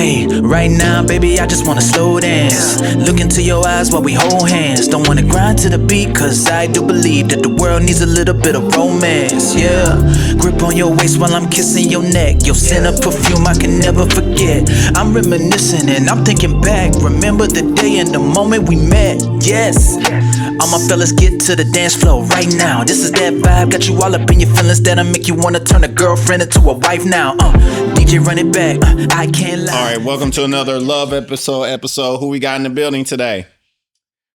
Hey, right now, baby, I just wanna slow dance. Look into your eyes while we hold hands. Don't wanna grind to the beat, cause I do believe that the world needs a little bit of romance, yeah. Grip on your waist while I'm kissing your neck. Your scent of perfume I can never forget. I'm reminiscing and I'm thinking back. Remember the day and the moment we met, yes. All my fellas get to the dance floor right now. This is that vibe, got you all up in your feelings that'll make you wanna turn a girlfriend into a wife now. DJ run it back, I can't lie. All right, welcome to another love episode. Who we got in the building today?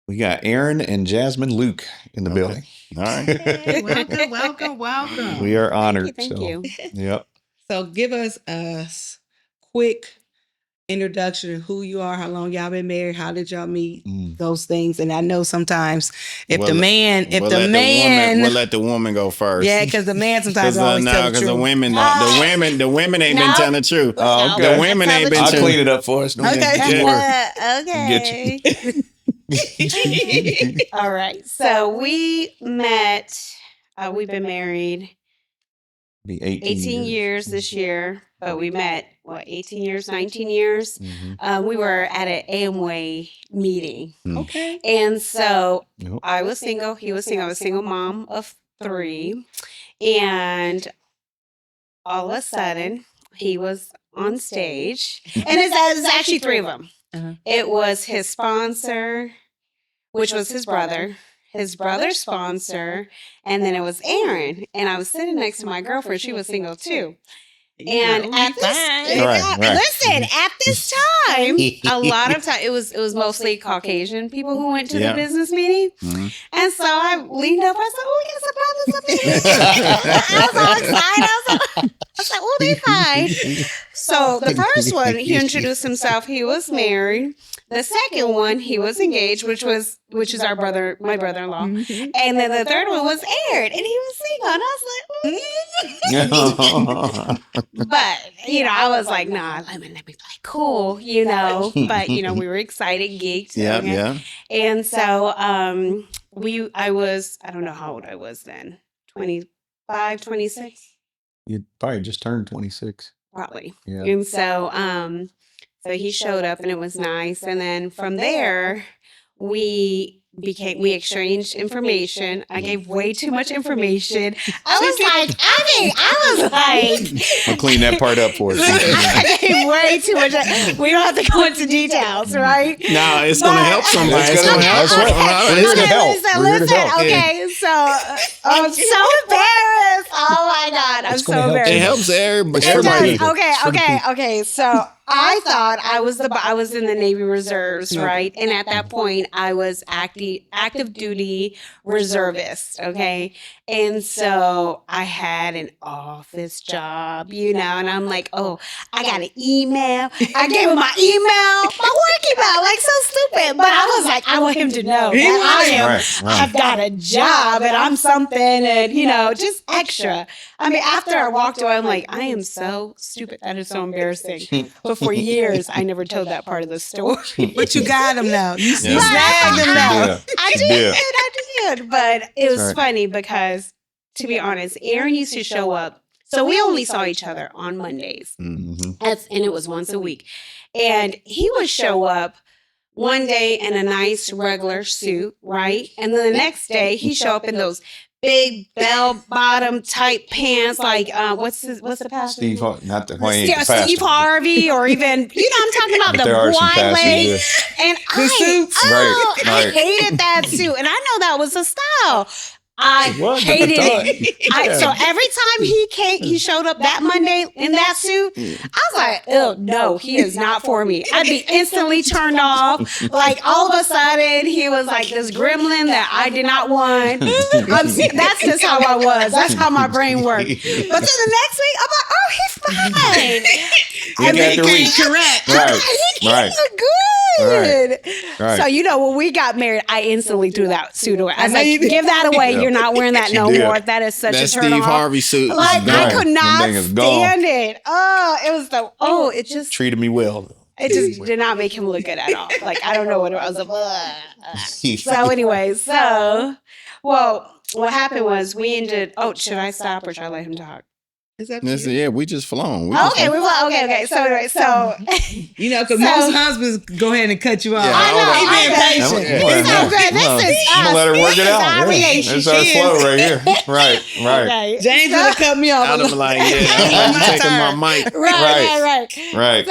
We got Arin and Jasmine Luke in the building. All right. Hey, welcome. We are honored. Thank you. Yep. So give us a quick introduction of who you are, how long y'all been married, how did y'all meet, those things. And I know sometimes we'll let the woman go first. Yeah, because the man sometimes always tell the truth. Because the women ain't been telling the truth. Oh, okay. The women ain't been I'll telling. clean it up for us. Okay. Get you. All right. So we met, we've been married Be 18 years this year, but we met, 18 years, 19 years? Mm-hmm. We were at an Amway meeting. Okay. And so Yep. I was single, he was single. I was a single mom of 3. And all of a sudden, he was on stage. And it's actually 3 of them. Uh-huh. It was his sponsor, which was his brother's sponsor, and then it was Arin. And I was sitting next to my girlfriend. She was single too. And at this time, a lot of time it was mostly Caucasian people who went to the business meeting. Mm-hmm. And so I leaned up. I said, "Oh, we got some brothers up here." I was all excited. I was like, "Oh, they fine." So the first one, he introduced himself. He was married. The second one, he was engaged, which is my brother-in-law. Mm-hmm. And then the third one was Arin, and he was single. And I was like, but I was like, nah, let me play cool, But we were excited, geeked. Yeah. And so I don't know how old I was then, 25, 26, You probably just turned 26. probably. Yeah. And so he showed up and it was nice. And then from there, we exchanged information. I gave way too much information. I was like, I'll clean that part up for us. I gave way too much. We don't have to go into details, right? No, it's going to help somebody. It's gonna help. That's right. We're here to help. Listen. Okay, so I'm so embarrassed. Oh my God, I'm so embarrassed. It helps everybody. It Everybody. does. Okay. So I thought I was in the Navy Reserves, right? And at that point, I was active duty reservist. Okay, and so I had an office job, and I'm like, oh, I got an email. I gave him my email, my work email, like so stupid. But I was like, I want him to know that I've got a job and I'm something, and just extra. I mean, after I walked away, I'm like, I am so stupid. That is so embarrassing. But for years, I never told that part of the story. But you got him now. You snagged him now. I did. But it was funny because, to be honest, Arin used to show up. So we only saw each other on Mondays. Mm-hmm. And it was once a week. And he would show up one day in a nice regular suit, right? And then the next day, he'd show up in those big bell-bottom type pants, like what's the pastor? Steve Harvey, or even I'm talking about the wide leg. And I hated that suit, and I know that was a style. I hated it. So every time he showed up that Monday in that suit, I was like, oh, no, he is not for me. I'd be instantly turned off. Like, all of a sudden, he was like this gremlin that I did not want. That's just how I was. That's how my brain worked. But then the next week, I'm like, oh, he's fine. He came correct. Right. Good. Right. So, when we got married, I instantly threw that suit away. I was like, give that away. You're not wearing that no more. That is such a turn Steve off. Harvey suit. Like, I could not stand it. It just treated me well. It just did not make him look good at all. Like, I don't know what it was. I was like, So anyway, what happened was we ended, should I stop or should I let him talk? Is that Listen, you? yeah, we just flown. We Okay, okay. So anyway, You know, because So- most husbands go ahead and cut you off. Yeah, I know, He I being know. patient. Yeah. It's so good. This is I'm gonna let her work it out. Our relationship. It's our flow right here. Right. Okay. James would have cut me off. I'd have like, yeah, I'm My taking turn. my mic. Right.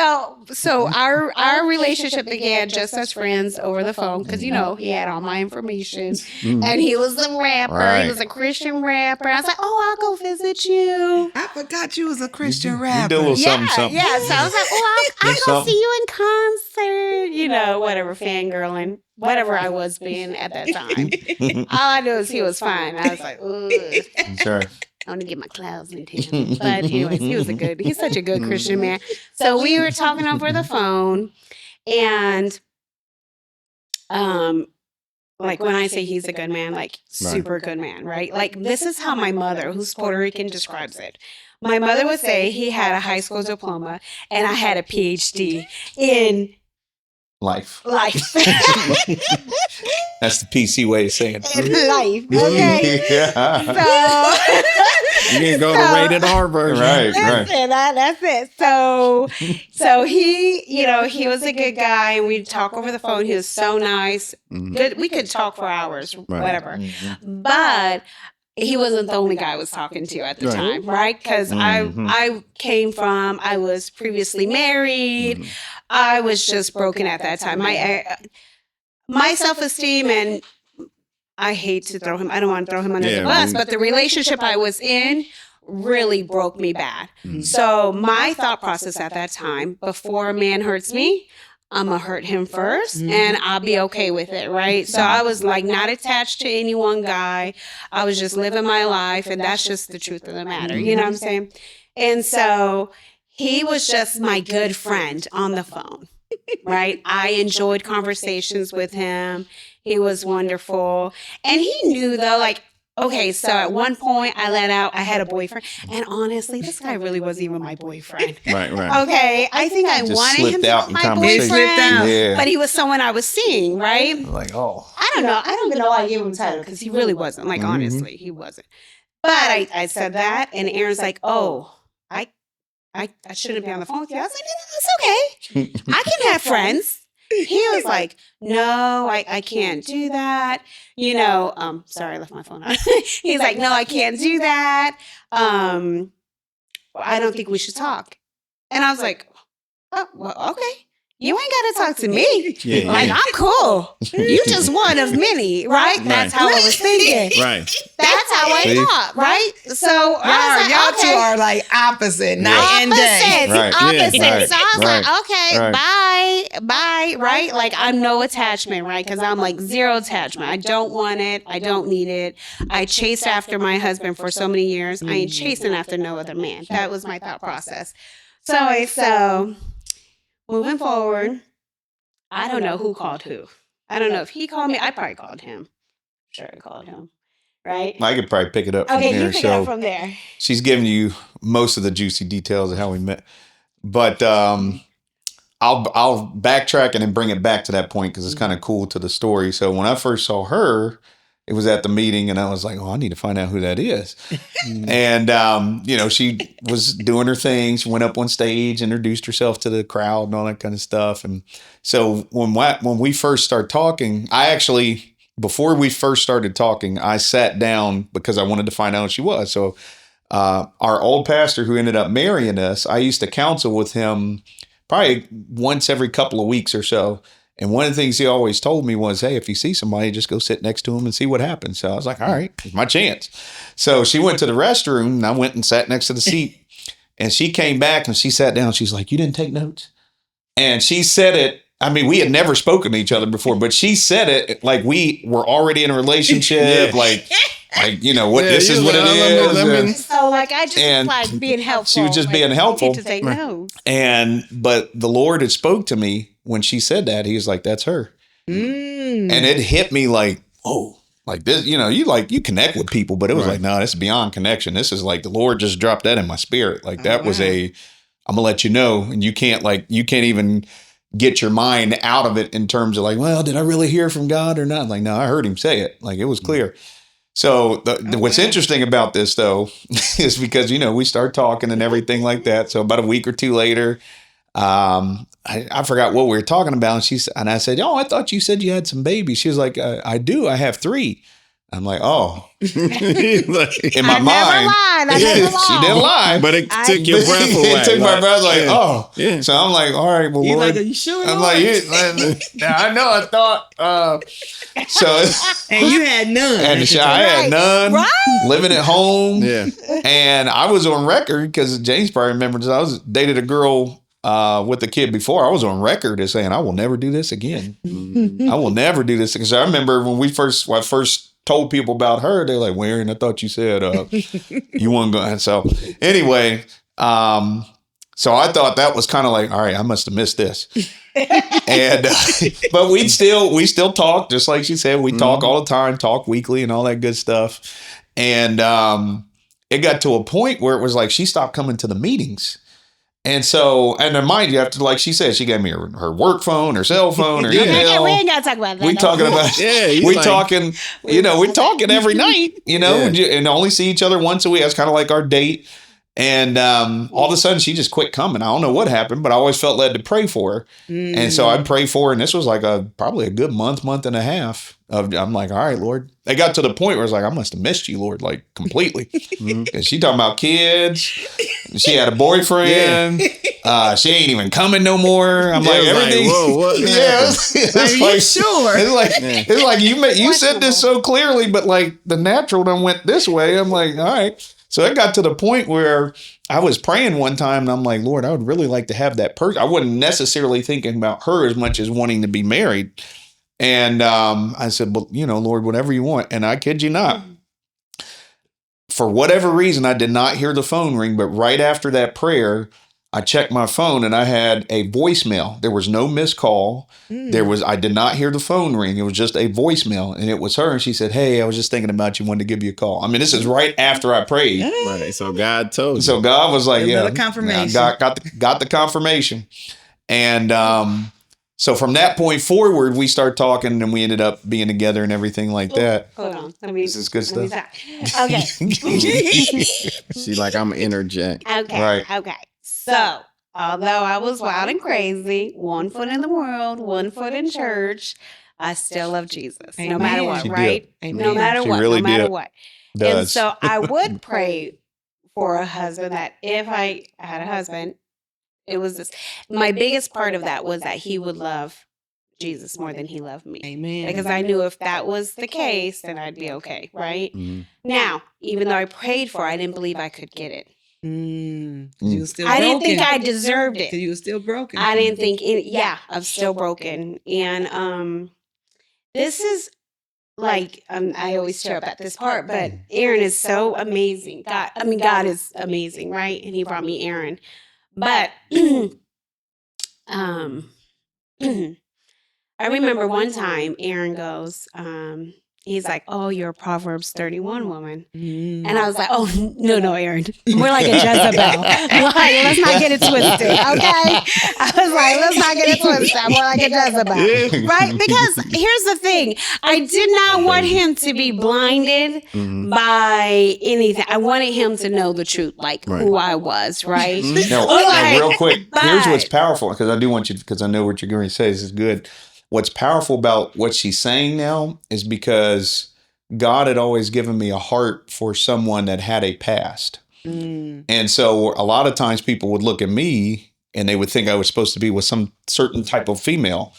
So our relationship began just as friends over the phone because he had all my information and he was a rapper. Right. He was a Christian rapper. I was like, I'll go visit you. I forgot you was a Christian You do a rapper. little something. Yeah. So I was like, I'll go something. see you in concert. Whatever, fangirling, whatever I was being at that time. All I knew is he was fine. I was like, ugh. Sure. I want to get my clouds into him. But anyways, he's such a good Christian man. So we were talking over the phone and like when I say he's a good man, like super good man, right? Like this is how my mother, who's Puerto Rican, describes it. My mother would say he had a high school diploma and I had a PhD in Life. life. That's the PC way of saying it. In life. Okay. Yeah. So You can go to rated R version. Right. That's it. So he, he was a good guy, and we'd talk over the phone. He was so nice. Good. We could talk for hours, whatever. But he wasn't the only guy I was talking to at the time, right? Because I was previously married. I was just broken at that time. My self-esteem, and I hate to throw him, I don't want to throw him under the bus, but the relationship I was in really broke me bad. So my thought process at that time, before a man hurts me, I'm going to hurt him first and I'll be okay with it, right? So I was like not attached to any one guy. I was just living my life, and that's just the truth of the matter. You know what I'm saying? And so he was just my good friend on the phone, right? I enjoyed conversations with him. He was wonderful. And he knew though, like, okay, so at one point I let out, I had a boyfriend. And honestly, this guy really wasn't even my boyfriend. Right. Okay, I think I Just wanted slipped him to out be in my conversation. boyfriend, Yeah. but he was someone I was seeing, right? Like, oh. I don't know. I don't even know why I gave him a title because he really wasn't. Like, honestly, he wasn't. But I said that, and Aaron's like, I shouldn't be on the phone with you. I was like, no, it's okay. I can have friends. He was like, no, I can't do that. Sorry, I left my phone on. He's like, no, I can't do that. I don't think we should talk. And I was like, oh, well, okay. You ain't got to talk to me. Yeah, Like, I'm cool. You just one of many, right? That's how I was thinking. Right. That's how I See? thought, right? So Y'all two are like opposite night and day. Opposites. Right. So I was Right. like, okay, Right. bye, right? Like I'm no attachment, right? Because I'm like zero attachment. I don't want it. I don't need it. I chased after my husband for so many years. I ain't chasing after no other man. That was my thought process. So moving forward, I don't know who called who. I don't know if he called me. I probably called him. Sure, I called him. Right? I could probably pick it up from Okay, there. you pick it up from there. She's giving you most of the juicy details of how we met. But I'll backtrack and then bring it back to that point because it's kind of cool to the story. So when I first saw her, it was at the meeting and I was like, I need to find out who that is. And, she was doing her thing. She went up on stage, introduced herself to the crowd and all that kind of stuff. And so when we first started talking, before we first started talking, I sat down because I wanted to find out who she was. So our old pastor who ended up marrying us, I used to counsel with him probably once every couple of weeks or so. And one of the things he always told me was, hey, if you see somebody, just go sit next to him and see what happens. So I was like, all right, it's my chance. So she went to the restroom and I went and sat next to the seat. And she came back and she sat down. She's like, you didn't take notes? And she said it. I mean, we had never spoken to each other before, but she said it like we were already in a relationship. This is what it is. So like I just like being helpful. She was just being helpful. To take notes. But the Lord had spoke to me when she said that. He was like, that's her. And it hit me like, oh, like this, you connect with people, but it was like, no, this is beyond connection. This is like the Lord just dropped that in my spirit. Like that was I'm gonna let you know. And you can't even get your mind out of it in terms of like, well, did I really hear from God or not? Like, no, I heard him say it. Like it was clear. So what's interesting about this though is because, we start talking and everything like that. So about a week or two later, I forgot what we were talking about. And I said, "Oh, I thought you said you had some babies." She was like, "I do. I have 3." I'm like, "Oh." In my mind, I never lied. she didn't lie, but it took your breath away. It took my breath. Like, oh, yeah. So I'm like, all right, well, He's Lord. like, "Are you sure?" I'm Lord?" like, yeah, I know. I thought. So And you had none. and I had none. Right? Living at home. Yeah. And I was on record because James probably remembers. I was dated a girl with a kid before. I was on record as saying, "I will never do this again. I will never do this." Because I remember when I first told people about her, they're like, "Well, Arin, I thought you said you want to go." And so anyway, so I thought that was kind of like, all right, I must have missed this. And but we still talk, just like she said. We talk all the time, talk weekly, and all that good stuff. And it got to a point where it was like she stopped coming to the meetings. And so, and then mind you, after, like she said, she gave me her work phone, her cell phone, her email. We ain't got to talk about that. We talking about, talking, we're talking every night, and only see each other once a week. That's kind of like our date. And all of a sudden, she just quit coming. I don't know what happened, but I always felt led to pray for her. And so I'd pray for her. And this was like probably a good month and a half. I'm like, all right, Lord. It got to the point where it's like, I must have missed you, Lord, like completely. Because she talking about kids. She had a boyfriend. She ain't even coming no more. I'm like, everything. Like, whoa, what? Yeah, it's Are you sure? It's like you said this so clearly, but like the natural done went this way. I'm like, all right. So it got to the point where I was praying one time and I'm like, Lord, I would really like to have that person. I wasn't necessarily thinking about her as much as wanting to be married. And I said, well, Lord, whatever you want. And I kid you not, for whatever reason, I did not hear the phone ring. But right after that prayer, I checked my phone and I had a voicemail. There was no missed call. I did not hear the phone ring. It was just a voicemail. And it was her. And she said, "Hey, I was just thinking about you, wanted to give you a call." I mean, this is right after I prayed. Right. So God told you. So God was like, Another confirmation. Got the confirmation. And so from that point forward, we started talking and we ended up being together and everything like that. Hold on. This is good stuff. Okay. She like, I'm interject. Okay. Right. Okay. So, although I was wild and crazy, 1 foot in the world, 1 foot in church, I still love Jesus. No Amen. matter what, She did. right? Amen. No matter She what. really No matter did. what. And Does. so I would pray for a husband that if I had a husband, it was this. My biggest part of that was that he would love Jesus more than he loved me. Amen. Because I knew if that was the case, then I'd be okay, right? Mhm. Now, even though I prayed for it, I didn't believe I could get it. You were still I didn't broken. think I deserved it. You were still broken. I didn't think I'm still broken. And this is like I always share about this part, but Arin is so amazing. God is amazing, right? And he brought me Arin. But I remember one time Arin goes, he's like, "Oh, you're a Proverbs 31 woman." And I was like, "Oh, no, Arin. We're like a Jezebel. Like, let's not get it twisted, okay?" I was like, "Let's not get it twisted. I'm more like a Jezebel." Right? Because here's the thing. I did not want him to be blinded by anything. I wanted him to know the truth, like who I was, right? No, real quick, here's what's powerful, because I do want you, because I know what you're going to say. This is good. What's powerful about what she's saying now is because God had always given me a heart for someone that had a past. And so a lot of times people would look at me and they would think I was supposed to be with some certain type of female.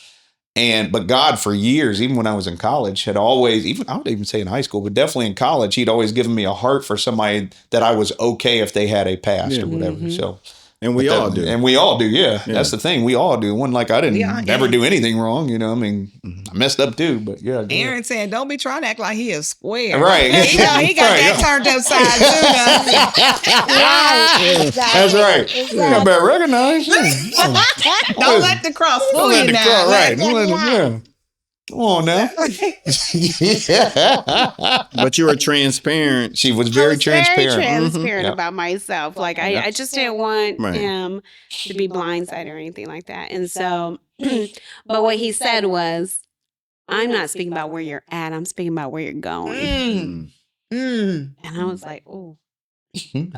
But God, for years, even when I was in college, had always, I would even say in high school, but definitely in college, he'd always given me a heart for somebody that I was okay if they had a past or whatever. So. And we all do. And we all do, yeah. That's the thing. We all do. One, like I didn't never do anything wrong, I mean, I messed up too, but yeah. Arin saying, "Don't be trying to act like he is square." Right. He got that turned upside too. That's right. You better recognize. Don't let the cross fool you now. Right. Yeah. Come on now. But you were transparent. She was very transparent. Very transparent Yeah. about myself. Like I just didn't want him to be blindsided or anything like that. And so, but what he said was, "I'm not speaking about where you're at. I'm speaking about where you're going." Mm. And I was like, oh,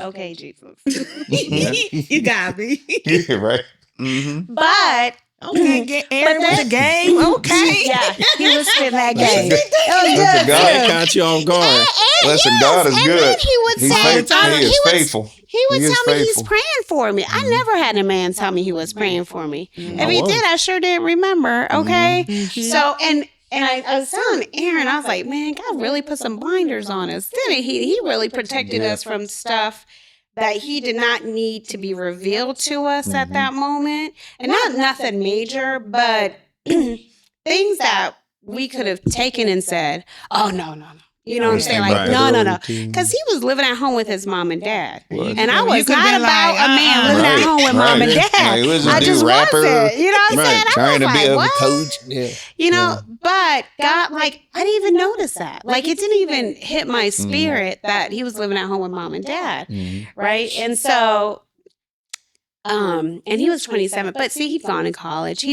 okay, Jesus. You got me. Yeah, right. But Okay, Arin with the game. Okay. yeah, he was spitting that Listen, game. good. Listen, God, That caught you off guard. listen, God is and good. then he would He's say, faithful. He is faithful. He would He is tell me he's faithful. praying for me. I never had a man tell me he was praying for me. If he was. did, I sure didn't remember. Okay. So, and I was telling Arin, I was like, man, God really put some blinders on us, didn't he? He really protected us from stuff that he did not need to be revealed to us at that moment. And not nothing major, but things that we could have taken and said, oh, no. You know what I'm saying? Like, Right. no. Because he was living at home with his mom and dad. And I was could've not been about like, a man living at Right, home with mom and right. dad. He was a I new just rapper. wasn't. You know what I'm Right. saying? I Trying to was be like, a what? coach. Yeah. You know, but God, like, I didn't even notice that. Like, it didn't even hit my spirit that he was living at home with mom and dad. Right. And so, and he was 27, but see, he'd gone to college.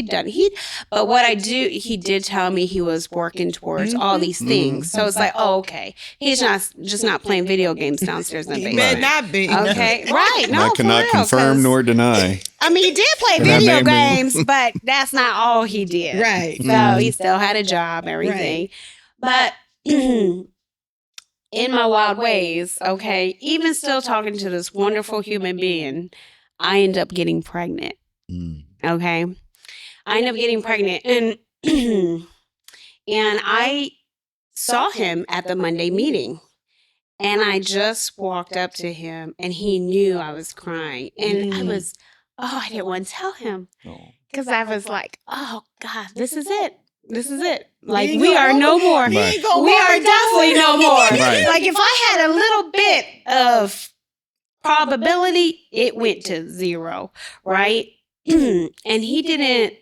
But what he did tell me he was working towards all these things. So it's like, oh, okay. He's just not playing video games downstairs in the He basement. better not be. Okay. Right. No, I for cannot real, confirm 'cause- nor deny. I mean, he did play And I video named him. games, but that's not all he did. Right. So he still had a job, everything. But in my wild ways, okay, even still talking to this wonderful human being, I end up getting pregnant. Okay. I end up getting pregnant. And and I saw him at the Monday meeting. And I just walked up to him and he knew I was crying. And I didn't want to tell him. Because I was like, oh God, this is it. This is it. Like, we are no more. He Right. ain't gonna We walk are the door. definitely no more. Right. Like, if I had a little bit of probability, it went to 0, right? And he didn't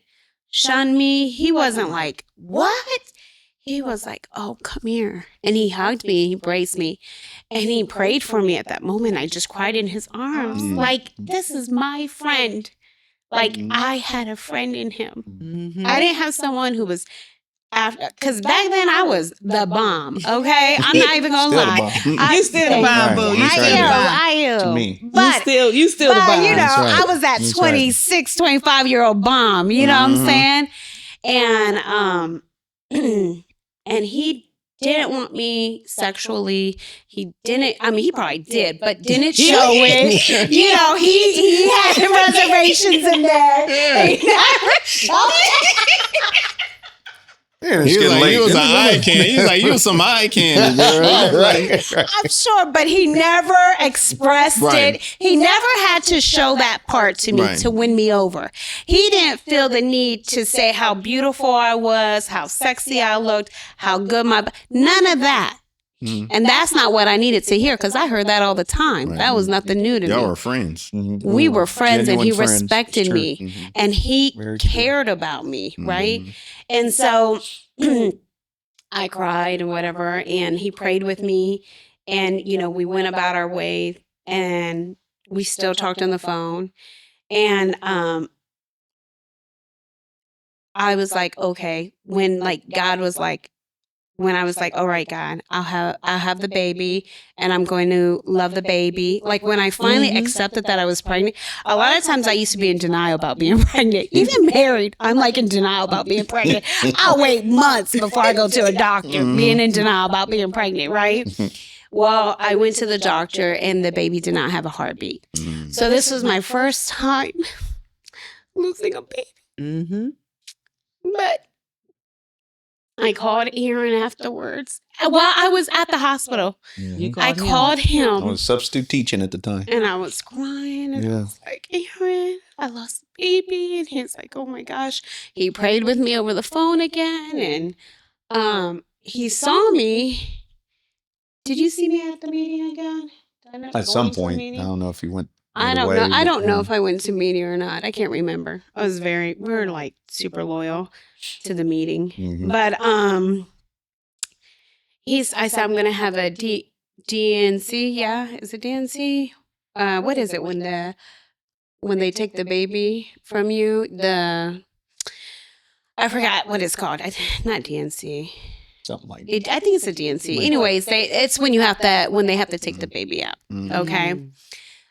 shun me. He wasn't like, what? He was like, oh, come here. And he hugged me, he embraced me, and he prayed for me at that moment. I just cried in his arms. Like, this is my friend. Like, I had a friend in him. I didn't have someone who was after, because back then I was the bomb, okay? I'm not even going to Still the lie. bomb. You still the bomb, boo. You Right. still the bomb. I am. To me. But You still the but, bomb. you know, That's right. I was that That's 26, 25-year-old bomb, you know what I'm saying? And and he didn't want me sexually. He didn't, I mean, he probably did, but didn't show it. You know, he had reservations in there. He Yeah, He it's was getting like, late. you was an eye candy. He was like, you was some eye candy, girl. Right. I'm sure, but he never expressed Right. it. He never had to show that part to me Right. to win me over. He didn't feel the need to say how beautiful I was, how sexy I looked, how good none of that. And that's not what I needed to hear, because I heard that all the time. That was nothing new to Y'all me. were friends. We were friends, and he Genuine friends. respected True. me, and he Very true. cared about me, right? And so I cried and whatever, and he prayed with me, and you know, we went about our way, and we still talked on the phone, and I was like, okay, when like God was like, when I was like, all right, God, I'll have the baby, and I'm going to love the baby. Like, when I finally accepted that I was pregnant, a lot of times I used to be in denial about being pregnant. Even married, I'm like in denial about being pregnant. I'll wait months before I go to a doctor, being in denial about being pregnant, right? Well, I went to the doctor, and the baby did not have a heartbeat. So this was my first time losing a baby. But I called Arin afterwards while I was at the hospital. I called I him, was substitute teaching at the time. and I was crying, and I was like, Arin, I lost a baby. And he's like, oh my gosh. He prayed with me over the phone again, and he saw me. Did you see me at the meeting again? Did I end up At some going to the point, I meeting? don't know if you went. I either don't way, know. I but, don't know if I went to meeting or not. I can't remember. We were like super loyal to the meeting. But I said I'm gonna have a DNC. Yeah, is it DNC? What is it when they take the baby from you? I forgot what it's called. Not DNC. something like that. I think it's a DNC. Anyways, it's when they have to take the baby out. Okay.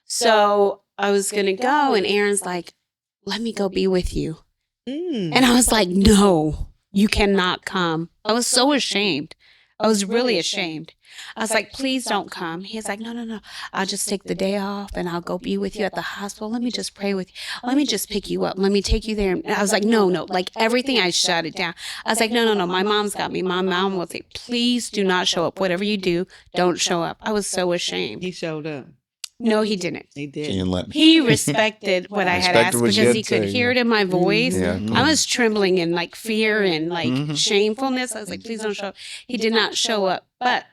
So I was gonna go, and Aaron's like, "Let me go be with you," and I was like, "No, you cannot come." I was so ashamed. I was really ashamed. I was like, "Please don't come." He's like, No. I'll just take the day off and I'll go be with you at the hospital. Let me just pray with you. Let me just pick you up. Let me take you there. And I was like, no. Like everything, I shut it down. I was like, no. My mom's got me. My mom will say, please do not show up. Whatever you do, don't show up. I was so ashamed. He showed up. No, he didn't. He did. She didn't let me. He respected what I had asked what because you he had could said, hear it in my voice. Yeah. I was trembling in like fear and like shamefulness. I was like, please don't show up. He did not show up. But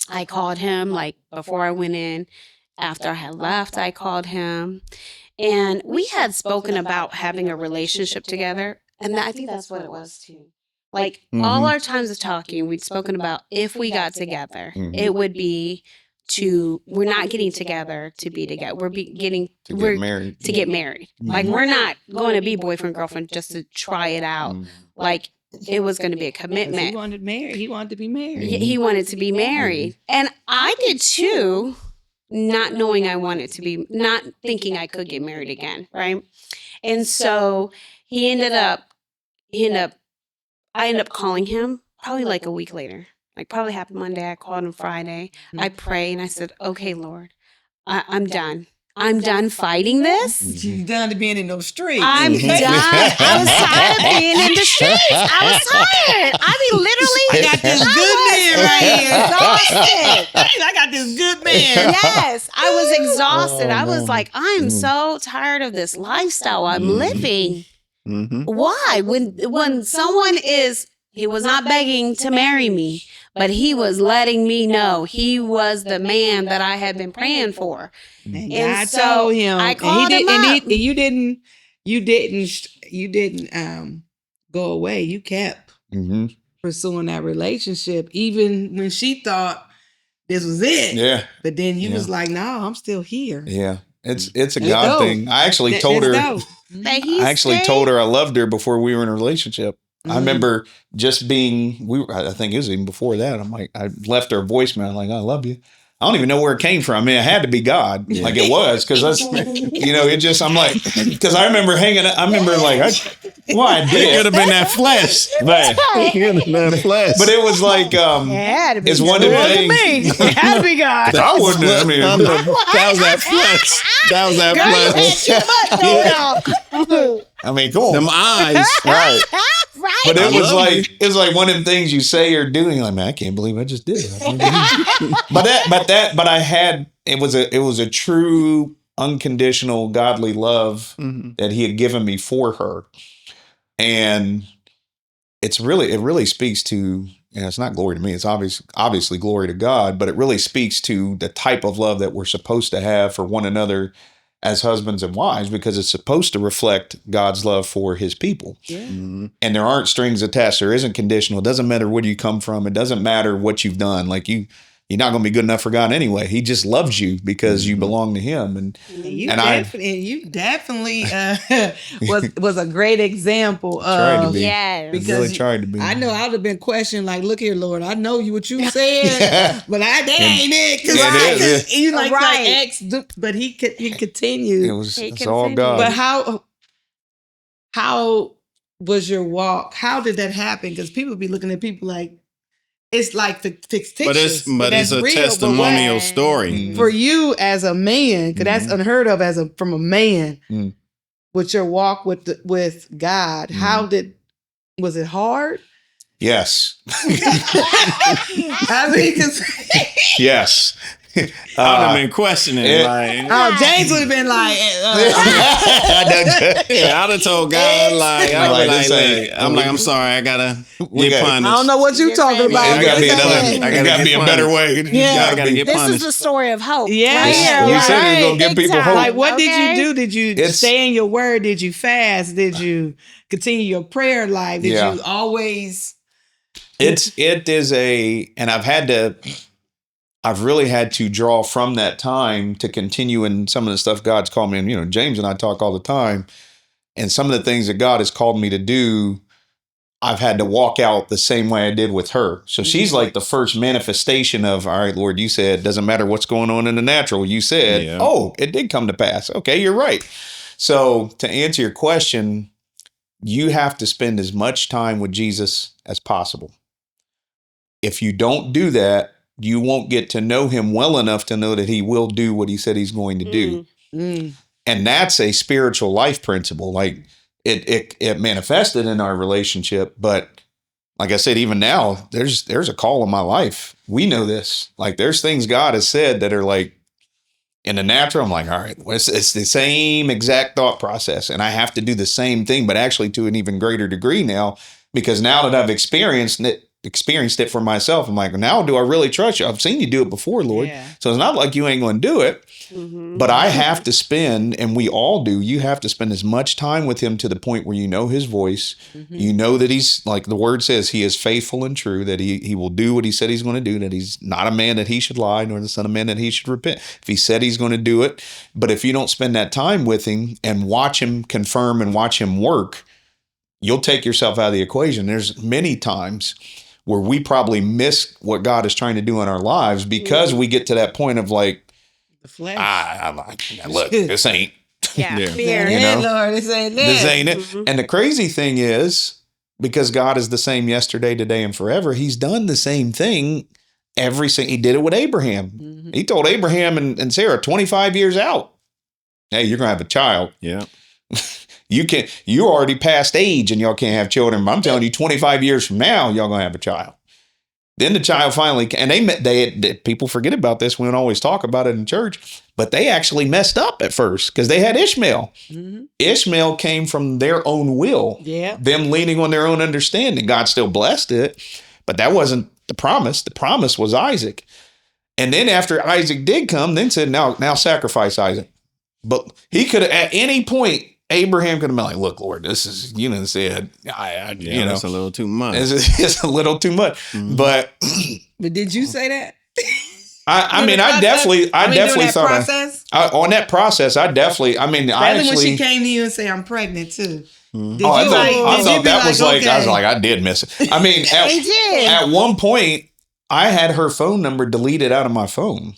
I called him like before I went in. After I had left, I called him. And we had spoken about having a relationship together. And I think that's what it was too. Like all our times of talking, we'd spoken about if we got together, it would be we're not getting together to be together. We're getting married. To get married. Like we're not going to be boyfriend, girlfriend just to try it out. Like it was going to be a commitment. He wanted married. He wanted to be married. He wanted to be married. And I did too, not knowing I wanted to be, not thinking I could get married again. Right. And so I ended up calling him probably like a week later. Like probably happened Monday. I called him Friday. I prayed and I said, okay, Lord, I'm done. I'm done fighting this. She's done to being in those streets. I'm done. I was tired of being in the streets. I was tired. I mean, literally. I got this good man right here. Exhausted. I got this good man. Yes, I was exhausted. I was like, I'm so tired of this lifestyle I'm living. Why? When someone he was not begging to marry me, but he was letting me know he was the man that I had been praying for. And God told him. I called him up. And you didn't go away. You kept pursuing that relationship, even when she thought this was it. Yeah. But then you was like, no, I'm still here. Yeah. It's a God thing. I actually told her. I told her I loved her before we were in a relationship. I remember just I think it was even before that. I'm like, I left her a voicemail. I'm like, I love you. I don't even know where it came from. I mean, it had to be God. Like it was. Cause that's, I'm like, cause I remember hanging up. I remember like, I did. It could have been that flesh. But it was like, it's one of the things. It had to be God. I wouldn't. I mean, that was that flesh. That was that flesh. I mean, cool. Them eyes. Right. Right. But it was like one of the things you say or do. And you're like, man, I can't believe I just did it. But I had, it was a true unconditional godly love that he had given me for her. And it really speaks to, and it's not glory to me. It's obviously glory to God, but it really speaks to the type of love that we're supposed to have for one another as husbands and wives, because it's supposed to reflect God's love for his people. Yeah. And there aren't strings attached. There isn't conditional. It doesn't matter where you come from. It doesn't matter what you've done. Like you're not going to be good enough for God anyway. He just loves you because you belong to him. And you definitely was a great example of. Tried to be. Yes. Because really tried to be. I know I would have been questioned like, look here, Lord, I know what you said, but that ain't it. Cause you like ex, but he continued. It's all God. But how was your walk? How did that happen? Because people be looking at people like, it's like fictitious. But it's a real, testimonial story. For you as a man, because that's unheard of from a man, with your walk with God, was it hard? Yes. I mean, because Yes. I would have been questioning. James would have been like, I'd have told God, I'm sorry, I gotta get punished. I don't know what you're talking about. It gotta be a better way. I gotta get This punished. is the story of hope. Yeah. Right here, You said you were gonna give Big people time. hope. Like, what did Okay. you do? Did you stay in your word? Did you fast? Did you continue your prayer life? Did you always? I've really had to draw from that time to continue in some of the stuff God's called me. And, James and I talk all the time. And some of the things that God has called me to do, I've had to walk out the same way I did with her. So she's like the first manifestation of, all right, Lord, you said, doesn't matter what's going on in the natural. You said, oh, it did come to pass. Okay, you're right. So to answer your question, you have to spend as much time with Jesus as possible. If you don't do that, you won't get to know him well enough to know that he will do what he said he's going to do. And that's a spiritual life principle. Like it manifested in our relationship. But like I said, even now, there's a call in my life. We know this. Like there's things God has said that are like in the natural. I'm like, all right, it's the same exact thought process. And I have to do the same thing, but actually to an even greater degree now, because now that I've experienced it for myself, I'm like, now do I really trust you? I've seen you do it before, Lord. Yeah. So it's not like you ain't going to do it. But I have to spend, and we all do, you have to spend as much time with him to the point where you know his voice. You know that he's, like the word says, he is faithful and true, that he will do what he said he's going to do, that he's not a man that he should lie, nor the son of man that he should repent. If he said he's going to do it, but if you don't spend that time with him and watch him confirm and watch him work, you'll take yourself out of the equation. There's many times where we probably miss what God is trying to do in our lives because we get to that point of like, the flesh. Look, this ain't. Fear. You know? Lord, this ain't it. This ain't it. And the crazy thing is, because God is the same yesterday, today, and forever, he's done the same thing he did it with Abraham. He told Abraham and Sarah 25 years out, hey, you're going to have a child. Yeah. You already past age and y'all can't have children. But I'm telling you, 25 years from now, y'all going to have a child. Then the child finally, and they people forget about this. We don't always talk about it in church, but they actually messed up at first because they had Ishmael. Ishmael came from their own will, them leaning on their own understanding. God still blessed it, but that wasn't the promise. The promise was Isaac. And then after Isaac did come, then said, now sacrifice Isaac. But he could have, at any point, Abraham could have been like, look, Lord, this is, said, it's a little too much. It's a little too much. But did you say that? I definitely thought process? On that process, I actually, when she came to you and say, I'm pregnant too. I thought that was like, I was like, I did miss it. I mean, at one point, I had her phone number deleted out of my phone.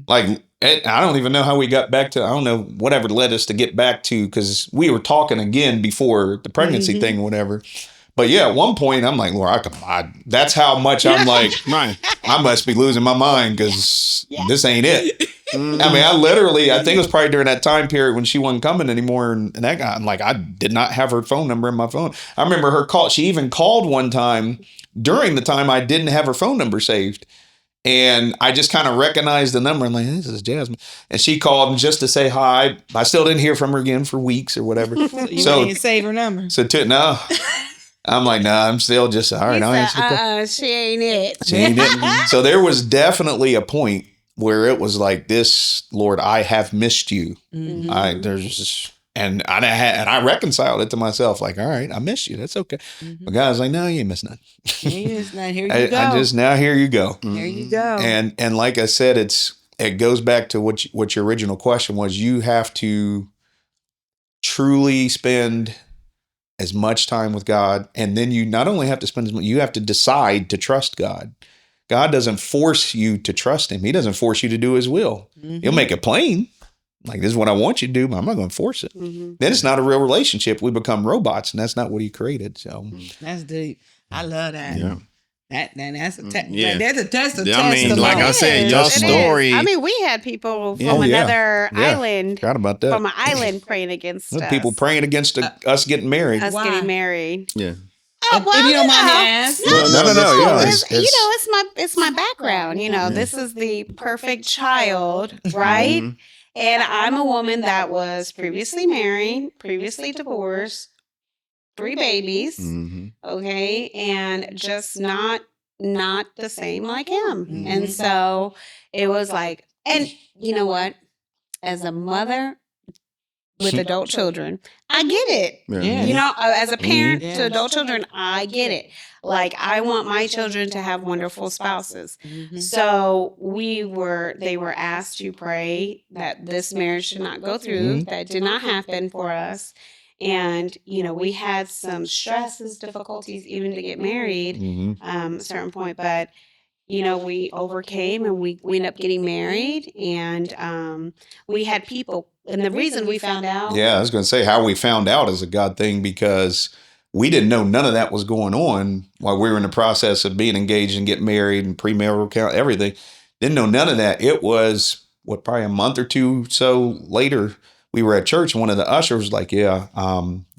Like, I don't even know how we got back to, I don't know, whatever led us to get back to, because we were talking again before the pregnancy thing or whatever. But yeah, at one point, I'm like, Lord, that's how much I'm like, I must be losing my mind because this ain't it. I mean, I think it was probably during that time period when she wasn't coming anymore. And that guy, I'm like, I did not have her phone number in my phone. I remember her call. She even called one time during the time I didn't have her phone number saved. And I just kind of recognized the number. I'm like, this is Jasmine. And she called just to say hi. I still didn't hear from her again for weeks or whatever. So you didn't save her number. So no. I'm like, nah, I'm still just, all right. I'll answer she ain't it. She ain't it. So there was definitely a point where it was like this, Lord, I have missed you. And I reconciled it to myself, like, all right, I miss you. That's okay. But God's like, no, you ain't missed nothing. You ain't missed nothing. Here you go. Now here you go. Here you go. And like I said, it goes back to what your original question was. You have to truly spend as much time with God. And then you not only have to spend as much, you have to decide to trust God. God doesn't force you to trust him. He doesn't force you to do his will. He'll make it plain. Like, this is what I want you to do, but I'm not going to force it. Then it's not a real relationship. We become robots, and that's not what he created. So that's deep. I love that. Yeah. That's a that's a test of I mean, like I said, your story. I mean, we had people from another island. Forgot about that. From an island praying against us. People praying against us getting married. Us getting married. Yeah. Oh, well, if you don't mind me asking. No. It's my background. This is the perfect child, right? And I'm a woman that was previously married, previously divorced, 3 babies, okay, and just not the same like him. And so it was like, and you know what? As a mother with adult children, I get it. Yeah. As a parent to adult children, I get it. Like, I want my children to have wonderful spouses. So they were asked to pray that this marriage should not go through. That did not happen for us. And, we had some stresses, difficulties even to get married at a certain point, but we overcame and we ended up getting married, and we had people. And the reason we found out. Yeah, I was going to say how we found out is a God thing, because we didn't know none of that was going on while we were in the process of being engaged and getting married and premarital count, everything. Didn't know none of that. It was probably a month or two so later, we were at church, and one of the ushers was like, there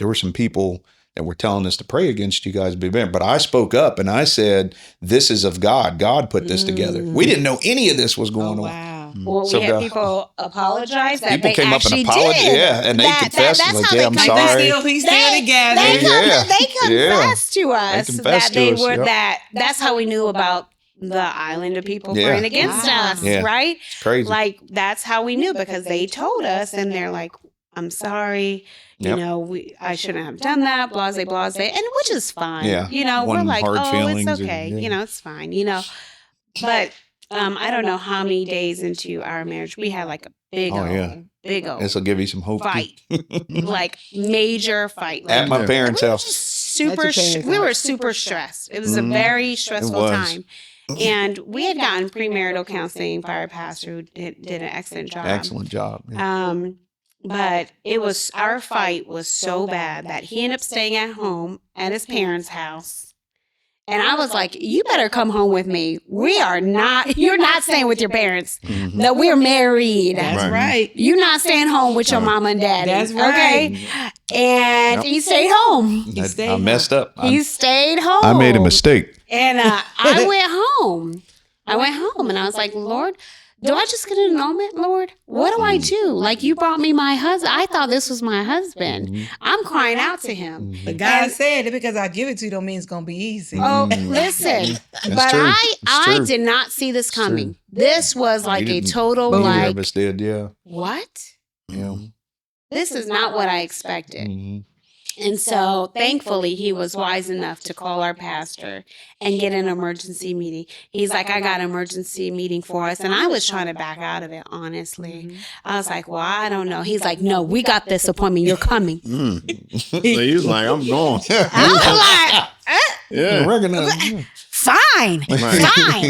were some people that were telling us to pray against you guys being married. But I spoke up and I said, this is of God. God put this together. We didn't know any of this was going on. Wow. Well, So we had God- people apologize that People they came up and actually apologized. did. Yeah, and they confessed. That's Like, how yeah, they I'm confessed. sorry. He's still together. They Yeah. confessed to us confessed that they to us, were yep. that's how we knew about the island of people Yeah. praying against Wow. us, Yeah. right? It's crazy. Like, that's how we knew, because they told us, and they're like, I'm sorry, Yep. I shouldn't have done that, blase, and which is fine. Yeah. We're One like, hard oh, feelings it's or- okay. yeah. It's fine, But I don't know how many days into our marriage, we had like a big Oh, yeah. old This will give you some hope. fight, like major fight. At my Yeah. parents' we were house. just super. At your parents' We were house. super stressed. It was a Mhm. very stressful was. time, and we had gotten premarital counseling by our pastor, who did an excellent job. Excellent job. Yeah. But our fight was so bad that he ended up staying at home at his parents' house. And I was like, you better come home with me. You're not staying with your parents. Mhm. No, we're married. That's Right. right. You're not staying home with your mama and daddy. That's right. Okay? And Yep. he stayed home. He I stayed messed up. He stayed home. I made a mistake. And I went home. And I was like, Lord, do I just get an annulment, Lord? What do I do? Like, you brought me my husband. I thought this was my husband. I'm crying out to him. But God said it, because I give it to you don't mean it's gonna be easy. Oh, listen. But true. I true. did not see this coming. This was like You a didn't. total Neither like, of us did. Yeah. what? Yeah. This is not what I expected. Mhm. And so thankfully he was wise enough to call our pastor and get an emergency meeting. He's like, I got an emergency meeting for us. And I was trying to back out of it, honestly. I was like, well, I don't know. He's like, no, we got this appointment. You're coming. So he was like, I'm going. I was like, Yeah. Recognize. fine. Right. Fine.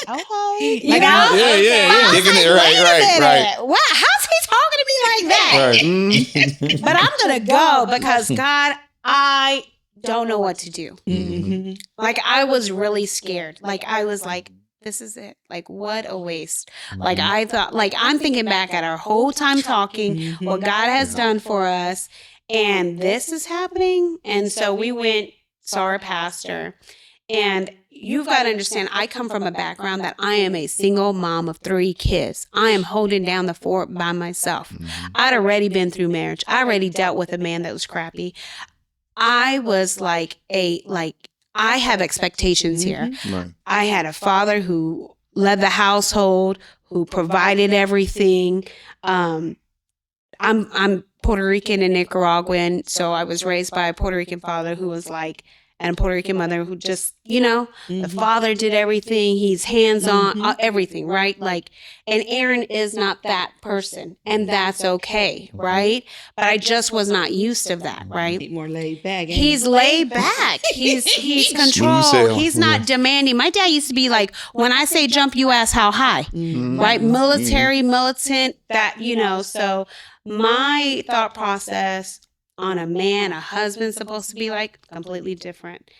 Okay. You know? Yeah. Digging it right. What? How's he talking to me like that? Right. But I'm going to go because, God, I don't know what to do. Mhm. Like, I was really scared. Like, I was like, this is it. Like, what a waste. Like, I thought, like, I'm thinking back at our whole time talking, what God has done for us, and this is happening. And so we went, saw our pastor, and you've got to understand, I come from a background that I am a single mom of 3 kids. I am holding down the fort by myself. I'd already been through marriage. I already dealt with a man that was crappy. I was like I have expectations here. Right. I had a father who led the household, who provided everything. I'm Puerto Rican and Nicaraguan, so I was raised by a Puerto Rican father who was like, and a Puerto Rican mother who just, the father did everything. He's hands-on, everything, right? Like, and Arin is not that person, and that's okay, right? But I just was not used to that, right? Be more laid back. ain't He's laid back. He's sail. controlled. He's not demanding. My dad used to be like, when I say jump, you ask how high, right? Military, militant, that, so my thought process on a man, a husband's supposed to be like completely different.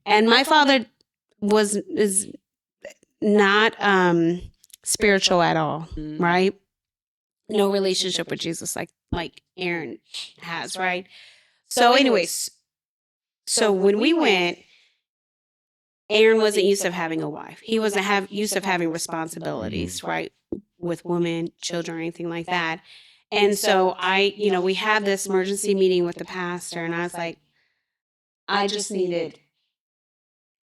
And my father is not spiritual at all, right? No relationship with Jesus like Arin has, right? So anyways, so when we went, Arin wasn't used to having a wife. He wasn't used to having responsibilities, right? With women, children, or anything like that. And so we had this emergency meeting with the pastor, and I was like, I just needed,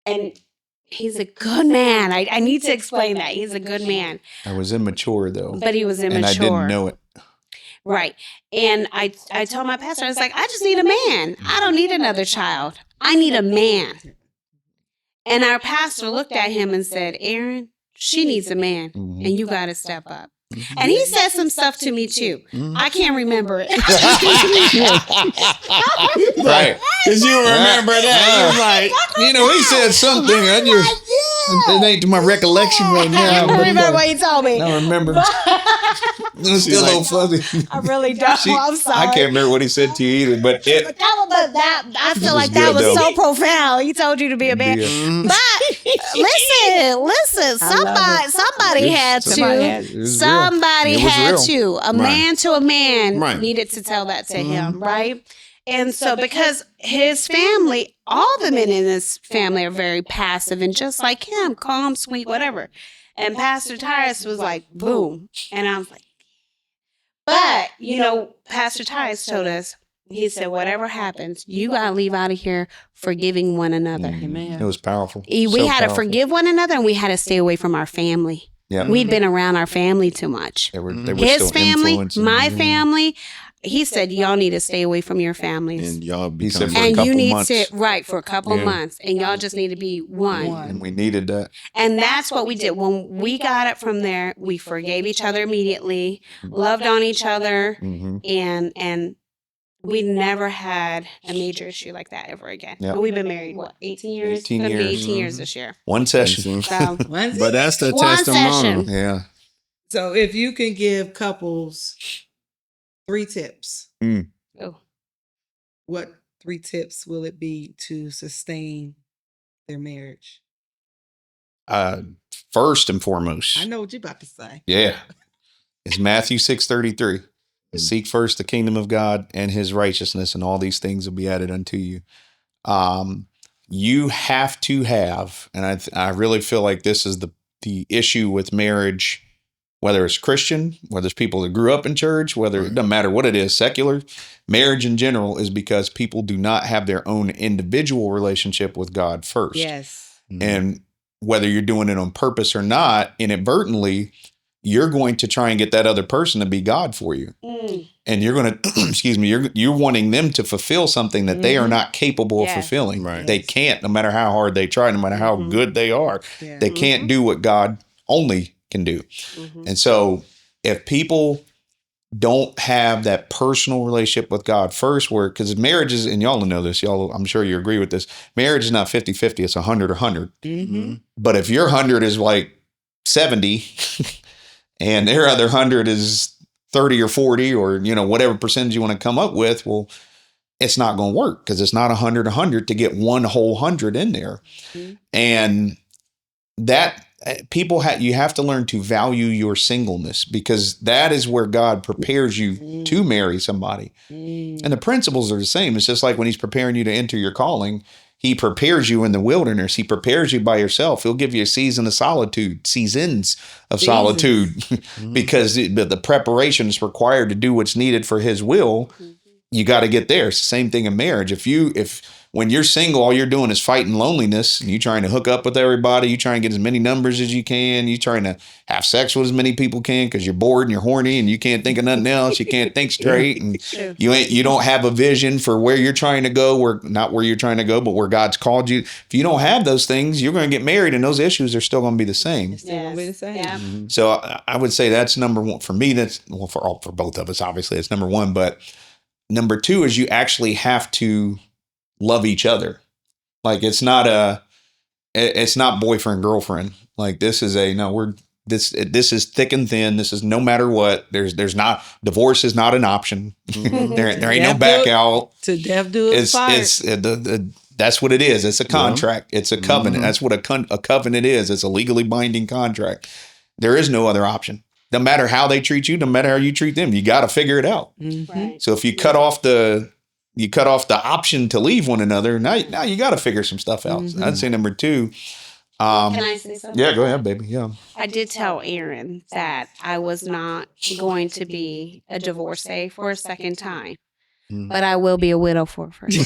and he's a good man. I need to explain that. He's a good man. I was immature though. But he was immature. And I didn't know it. Right. And I told my pastor, I was like, I just need a man. I don't need another child. I need a man. And our pastor looked at him and said, Arin, she needs a man, and you got to step up. And he said some stuff to me too. I can't remember it. Right. Because you remember that. You're like, He said something. It ain't to my recollection right now. I remember what he told me. I remember. It's still a little fuzzy. I really don't. I'm sorry. I can't remember what he said to you either, but it. I feel like was that good, was though. so profound. He told you to be a man. Yeah. But listen, somebody had to. Somebody It was had real. to. A man to a man Right. needed to tell that to him, right? And so because his family, all the men in his family are very passive and just like him, calm, sweet, whatever. And Pastor Tyrus was like, boom. And I was like, but, Pastor Tyrus told us, he said, whatever happens, you got to leave out of here forgiving one another. Amen. It was powerful. We had to forgive one another and we had to stay away from our family. Yeah. We'd been around our family too much. They were His still family, influencing my you. family. He said, y'all need to stay away from your families. and y'all He said become. for a And you couple need months. to, for a couple Yeah. months. And y'all just need to be one. And we needed that. And that's what we did. When we got it from there, we forgave each other immediately, loved on each other, Mm-hmm. and we never had a major issue like that ever again. Yep. And we've been married, 18 years? 18 It's gonna be years. 18 years this year. One session. So, But that's the One testimony. session. Yeah. So if you can give couples 3 tips, oh, what 3 tips will it be to sustain their marriage? First and foremost. I know what you're about to say. Yeah. It's Matthew 6:33. Seek first the kingdom of God and his righteousness, and all these things will be added unto you. You have to have, and I really feel like this is the issue with marriage, whether it's Christian, whether it's people that grew up in church, whether it doesn't matter what it is, secular, marriage in general is because people do not have their own individual relationship with God first. Yes. And whether you're doing it on purpose or not, inadvertently, you're going to try and get that other person to be God for you. And you're going to, excuse me, you're wanting them to fulfill something that they are not capable of fulfilling. Right. They can't, no matter how hard they try, no matter how good they are, Yeah. they can't do what God only can do. And so if people don't have that personal relationship with God first, because marriage is, and y'all know this, y'all, I'm sure you agree with this, marriage is not 50-50, it's 100 or 100. Mm-hmm. But if your 100 is like 70 and their other 100 is 30 or 40 or, whatever percentage you want to come up with, well, it's not going to work because it's not 100 to get one whole 100 in there. And that you have to learn to value your singleness, because that is where God prepares you to marry somebody. And the principles are the same. It's just like when he's preparing you to enter your calling, he prepares you in the wilderness. He prepares you by yourself. He'll give you a seasons of solitude, because the preparation is required to do what's needed for his will. You got to get there. It's the same thing in marriage. If when you're single, all you're doing is fighting loneliness, and you're trying to hook up with everybody, you try and get as many numbers as you can, you trying to have sex with as many people can because you're bored and you're horny and you can't think of nothing else, you can't think straight, and you don't have a vision for where you're trying to go, not where you're trying to go, but where God's called you. If you don't have those things, you're going to get married, and those issues are still going to be the same. It's still gonna be the same. Yeah. So I would say that's number one for me. That's for both of us. Obviously, it's number one. But number two is you actually have to love each other. Like it's not boyfriend girlfriend. Like this is this is thick and thin. This is no matter what. There's not, divorce is not an option. there ain't no back out. To death do us part. That's what it is. It's a contract. It's a covenant. That's what a covenant is. It's a legally binding contract. There is no other option. No matter how they treat you, no matter how you treat them, you got to figure it out. Right. So if you cut off the option to leave one another, now you got to figure some stuff out. I'd say number two. Can I say something? Yeah, go ahead, baby. Yeah. I did tell Arin that I was not going to be a divorcee for a second time, but I will be a widow for a first.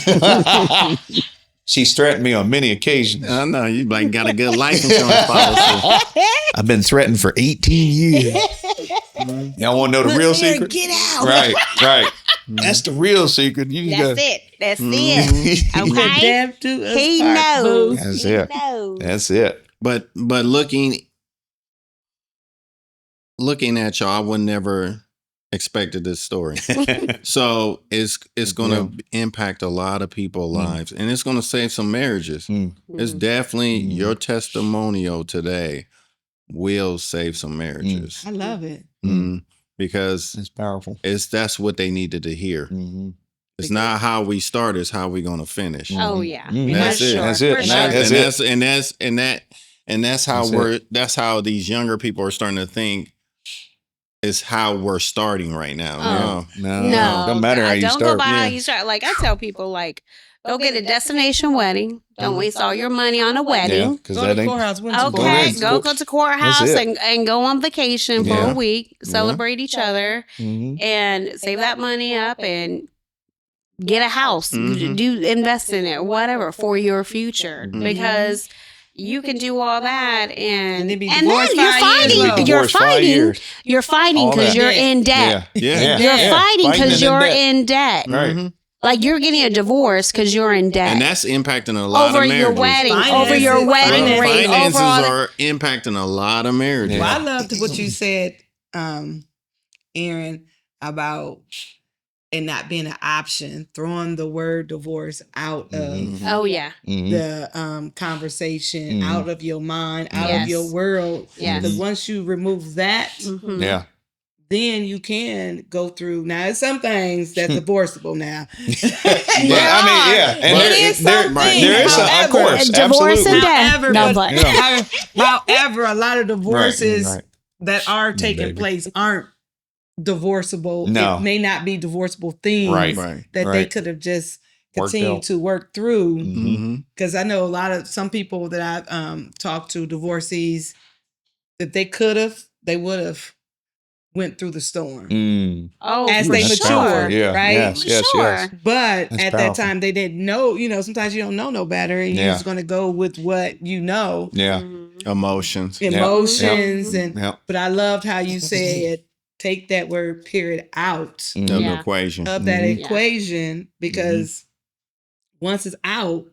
She's threatened me on many occasions. I know you like got a good life insurance policy. I've been threatened for 18 years. Y'all want to know the real secret? Get out. Right. That's the real secret. That's it. Okay. Death do us He part, knows. boo. That's He it. knows. That's it. But looking looking at y'all, I would never expected this story. So it's going to impact a lot of people's lives, and it's going to save some marriages. It's definitely your testimonial today will save some marriages. I love it. Because It's powerful. that's what they needed to hear. It's not how we start; it's how we going to finish. Oh yeah, That's it. That's it. For sure. And that's how that's how these younger people are starting to think. Is how we're starting right now. No, don't matter how you don't start. go by how you start. Like I tell people, like go get a destination wedding. Don't waste all your money on a wedding. because Go to that the ain't. courthouse. Okay, go to courthouse That's it. and go on vacation for Yeah. a week. Celebrate each other Mhm. and save that money up and get a house. Do invest in it, whatever for your future because. You can do all that, and then be then divorced you're 5 years fighting. ago. You're Divorced 5 fighting. years. You're fighting All because that. you're in debt. Yeah. You're fighting because you're in debt. Right. Like you're getting a divorce because you're in debt. And that's impacting a lot over of marriages. your wedding, Finances. over your wedding rate, Finances over all that. are impacting a lot of marriages. Well, I loved what you said, Arin, about it not being an option, throwing the word divorce out of Oh yeah, the conversation, out of your mind, out Yes. of your world. Yes. Because once you remove that, Mhm. Yeah. then you can go through. Now, there's some things that's divorceable now. But I mean, yeah, and It is something. there is some, of However, course, divorce and absolutely. death. However, No, but, but. however, a lot of divorces Right. that are taking baby. place aren't divorceable. No. It may not be divorceable things Right. Right. that they Right. could have just Worked continued out. to work through. Mm-hmm. Because I know some people that I've talked to, divorcees, that they would have went through the storm Oh, as for they sure. mature, Yeah. right? Yes. For Yes. sure. Yes. But That's at powerful. that time, they didn't know. Sometimes you don't know no better, and you're Yeah. just going to go with what you know. Yeah. Emotions. Emotions Yeah. and Yeah. but I loved how you said take that word period out Of the Yeah. equation. of that Mhm. equation because once it's out,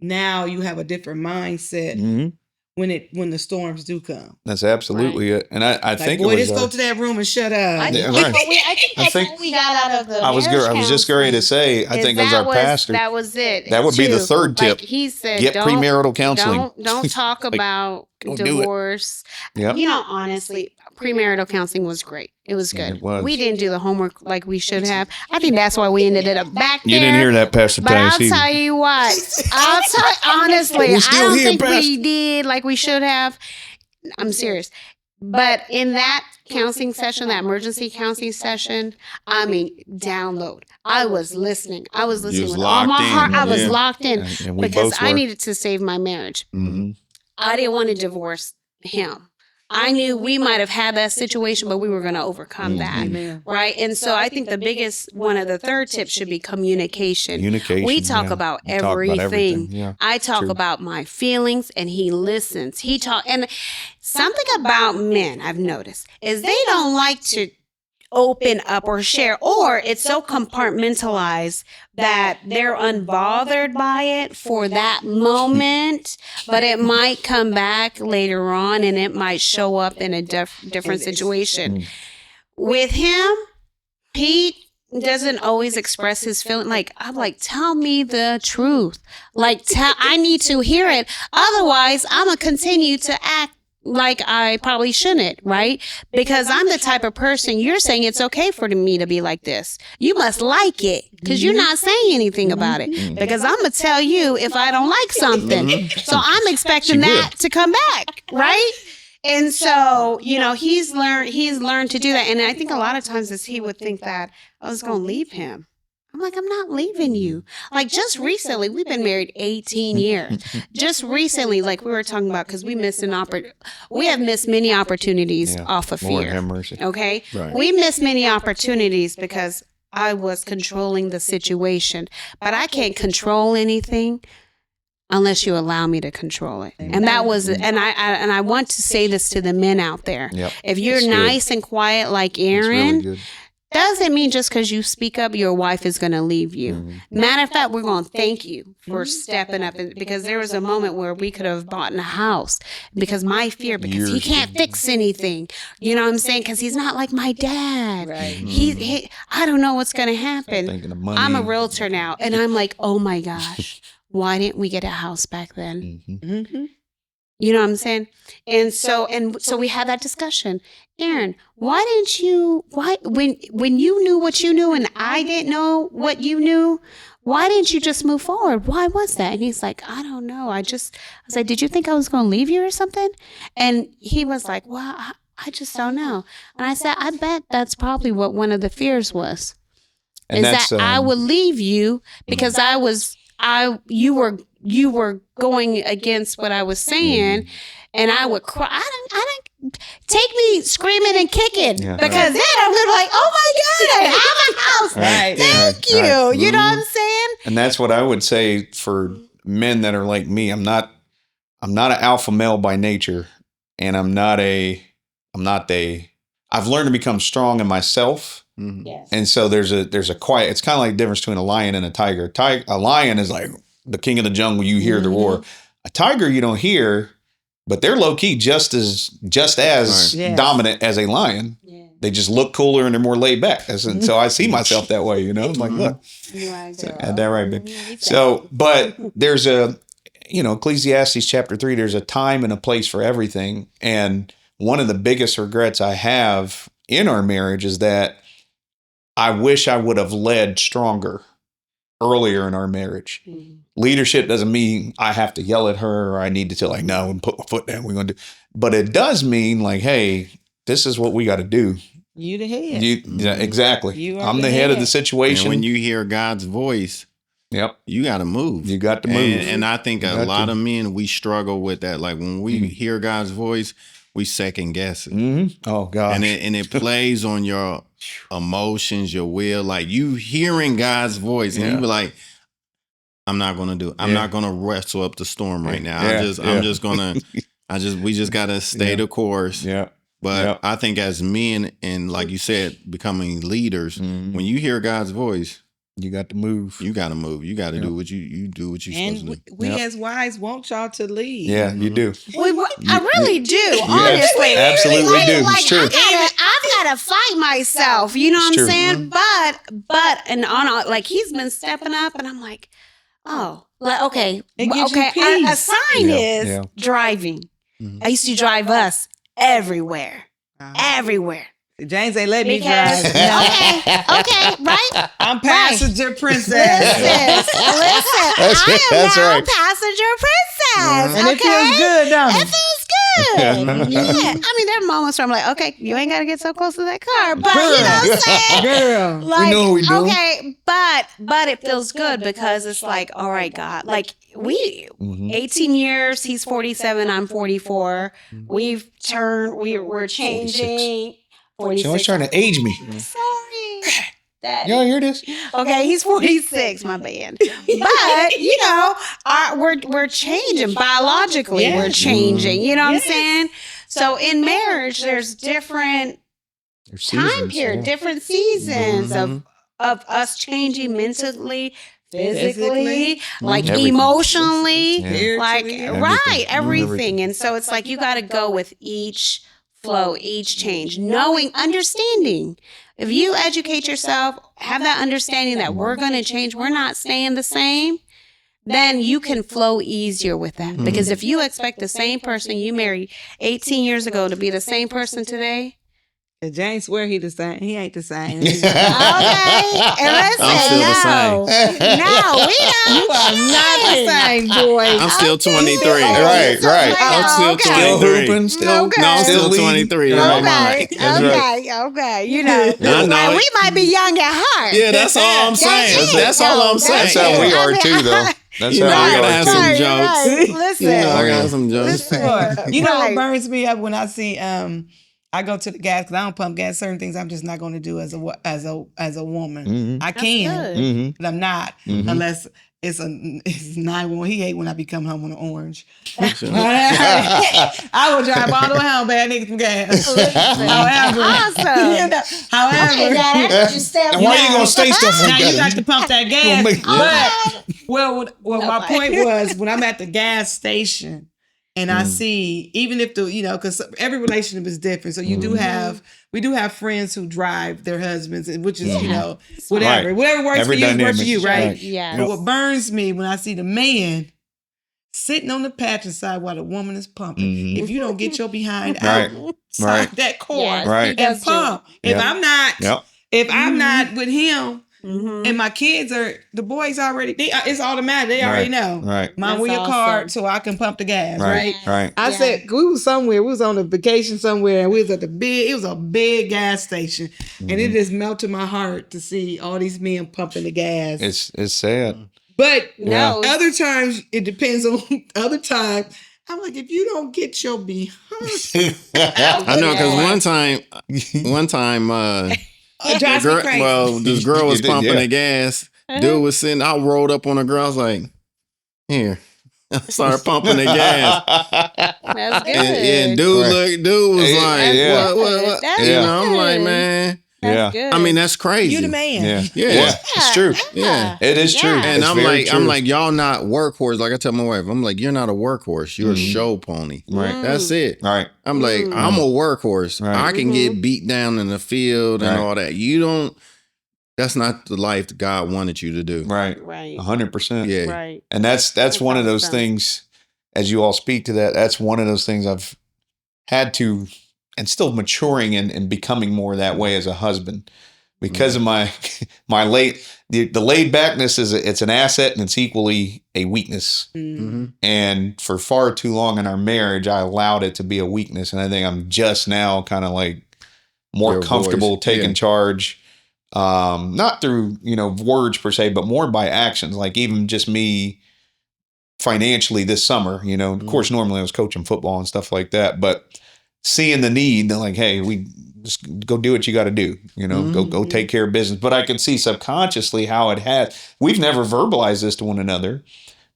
now you have a different mindset Mhm. when the storms do come. That's absolutely it. And I Like, think boy, it was. just go to that room and shut up. I think, Yeah, that's right. what I think- what we got out of the I was marriage just going to counseling. say. I think as our pastor, that was it. that would be the too. third tip. Like he said, get don't, premarital counseling. Don't talk about don't do it. divorce. Yep. Honestly, premarital counseling was great. It was Yeah, good. it was. We didn't do the homework like we should have. I think that's why we ended up back there. You didn't hear that, Pastor But I'll Tice. either. tell you what. honestly, We're I still don't here, think Pastor. we did like we should have. I'm serious. But in that counseling session, that emergency counseling session, I mean, download. I was listening. I was listening was with all my locked heart. in. I was Yeah. locked in And we because both I were. needed to save my marriage. Mhm. I didn't want to divorce him. I knew we might have had that situation, but we were going to overcome that. Amen. Right. And so I think the biggest one of the third tips should be communication. Communication. We talk yeah. about We talk about everything. Yeah. I talk True. about my feelings and he listens. And something about men I've noticed is they don't like to open up or share, or it's so compartmentalized that they're unbothered by it for that moment, but it might come back later on and it might show up in a different situation. With him, he doesn't always express his feeling. Like, I'm like, tell me the truth. Like, I need to hear it. Otherwise, I'm going to continue to act like I probably shouldn't, right? Because I'm the type of person, you're saying it's okay for me to be like this. You must like it because you're not saying anything about it. Because I'm going to tell you if I don't like something. So I'm expecting that to come back, right? And so, he's learned to do that. And I think a lot of times is he would think that I was going to leave him. I'm like, I'm not leaving you. Like just recently, we've been married 18 years. Just recently, like we were talking about, because we have missed many opportunities off of Lord fear. have mercy. Okay. Right. We missed many opportunities because I was controlling the situation, but I can't control anything unless you allow me to control it. And that was, and I want to say this to the men out there. Yep. If you're That's good. nice and quiet like That's really Arin, good. doesn't mean just because you speak up, your wife is going to leave you. Matter of fact, we're going to thank you for stepping up, because there was a moment where we could have bought a house because my fear, because he can't fix anything. You know what I'm saying? Because he's not like my dad. Right. He I don't know what's going to happen. Thinking of money. I'm a realtor now, and I'm like, oh my gosh, why didn't we get a house back then? You know what I'm saying? And so we had that discussion. Arin, why didn't you, when you knew what you knew and I didn't know what you knew, why didn't you just move forward? Why was that? And he's like, I don't know. I was like, did you think I was going to leave you or something? And he was like, well, I just don't know. And I said, I bet that's probably what one of the fears was. And is that I would leave you because you were going against what I was saying, and I would cry. I don't take me screaming and kicking because then I would be like, oh my God, I have a house. Right. Thank you. Right. You know what I'm saying? And that's what I would say for men that are like me. I'm not an alpha male by nature, and I've learned to become strong in myself. Yes. And so there's a quiet, it's kind of like the difference between a lion and a tiger. A lion is like the king of the jungle. You hear the roar. A tiger, you don't hear, but they're low key just as dominant as a lion. Yeah. They just look cooler and they're more laid back. And so I see myself that way, you know, I'm like, look, had that right, babe. So, but there's Ecclesiastes chapter 3, there's a time and a place for everything. And one of the biggest regrets I have in our marriage is that I wish I would have led stronger earlier in our marriage. Leadership doesn't mean I have to yell at her or I need to tell like, no, and put my foot down. We're going to do, but it does mean like, hey, this is what we got to do. You the head. Exactly. I'm the head of the situation. And when you hear God's voice, you got to move. You got to move. And I think a lot of men, we struggle with that. Like when we hear God's voice, we second guess it. Oh gosh. And it plays on your emotions, your will. Like you hearing God's voice, and you be like, "I'm not gonna do it. I'm not gonna wrestle up the storm right now. We just gotta stay the course." Yeah. But I think as men, and like you said, becoming leaders, when you hear God's voice, you got to move. You got to move. You got to do what you do what you're supposed to do. We as wives want y'all to lead. Yeah, you do. I really do. Honestly, absolutely do. Like, it's true. I've got to fight myself. You know what I'm saying? But he's been stepping up, and I'm like, oh, like okay. A sign is driving. I used to drive us everywhere. Everywhere. James ain't let me drive. Okay, right? I'm passenger princess. Listen. That's right. Passenger princess. And it feels good, don't it? It feels good. Yeah. I mean, there are moments where I'm like, okay, you ain't got to get so close to that car. But you know what I'm saying? Girl. Like, we know what we do. Okay, but it feels good because it's like, all right, God. Like, 18 years, he's 47, I'm 44. We're changing. 46. She's always trying to age me. Sorry. Daddy. Y'all hear this? Okay, he's 46, my bad. But we're changing biologically. Yes. We're changing. You know what I'm saying? So in marriage, there's different time period, different seasons of us changing mentally, physically, like everything. Emotionally, like everything. And so it's like you got to go with each flow, each change, understanding. If you educate yourself, have that understanding that we're going to change, we're not staying the same, then you can flow easier with that. Because if you expect the same person you married 18 years ago to be the same person today, James swear he the same. He ain't the same. Okay. And listen, no, we don't. You are not the same, boy. I'm still 23. Right. I'm still 23. Still 23. Okay. You know, we might be young at heart. Yeah, that's all I'm saying. That's all I'm saying. That's how we are too, though. That's how I we gotta are have too. some jokes. Listen, I got some jokes. You know what burns me up when I see I go to the gas because I don't pump gas. Certain things I'm just not going to do as a woman. Mhm. I That's can, good. Mhm. but I'm not Mhm. unless it's 9-1. He hate when I be coming home on an orange. Sure. I will drive all the way home, but I need some gas. However, Awesome. however, Okay, Dad, I you step And why are you gonna say stuff now like you that? got to pump that gas. make- But well, my Nobody. point was when I'm at the gas station and I see, even if because every relationship is different. So you do have, we do have friends who drive their husbands, which is whatever Right. works Every for you works for dynamic. you, right? Right. Yes. But what burns me when I see the man sitting on the passenger side while the woman is pumping. Mhm. If you don't get your behind Right. outside Right. that core Yes, Right. he and does pump, if Yep. I'm not, Yep. if I'm not with him. Mm-hmm. And my kids the boys already, it's automatic. They already know. Right. Mom, That's with your awesome. card so I can pump the gas, right? Right. I Yeah. said, we was somewhere, we was on a vacation somewhere, and we was at it was a big gas station. And it just melted my heart to see all these men pumping the gas. It's sad. But No. other times, it depends on other times. I'm like, if you don't get your behind. I know because one time, It drives me crazy. this girl was You did, pumping yeah. the gas. Dude was sitting. I rolled up on the girl. I was like, "Here." I started pumping the gas. That's good. And dude, Right. dude was Yeah, like, yeah. "What?" That's You know, I'm like, good. man. That's Yeah. good. I mean, that's crazy. You the man. Yeah. Yeah. It's true. Yeah. It is true. And It's I'm very like, true. y'all not workhorse. Like I tell my wife, I'm like, you're not a workhorse. You're a show pony. Right. That's it. Right. I'm like, I'm a workhorse. Right. I can get beat down in the field and Right. all that. You don't. That's not the life that God wanted you to do. Right. Right. 100%. Yeah. Right. And that's one of those awesome. things, as you all speak to that, that's one of those things I've had to, and still maturing and becoming more that way as a husband. Because of my the laid backness it's an asset and it's equally a weakness. Mm-hmm. And for far too long in our marriage, I allowed it to be a weakness. And I think I'm just now kind of like more Your comfortable voice. taking Yeah. charge. Not through, words per se, but more by actions. Like even just me financially this summer, of course, normally I was coaching football and stuff like that, but seeing the need, they're like, hey, we just go do what you got to do, go take care of business. But I could see subconsciously how it has, we've never verbalized this to one another,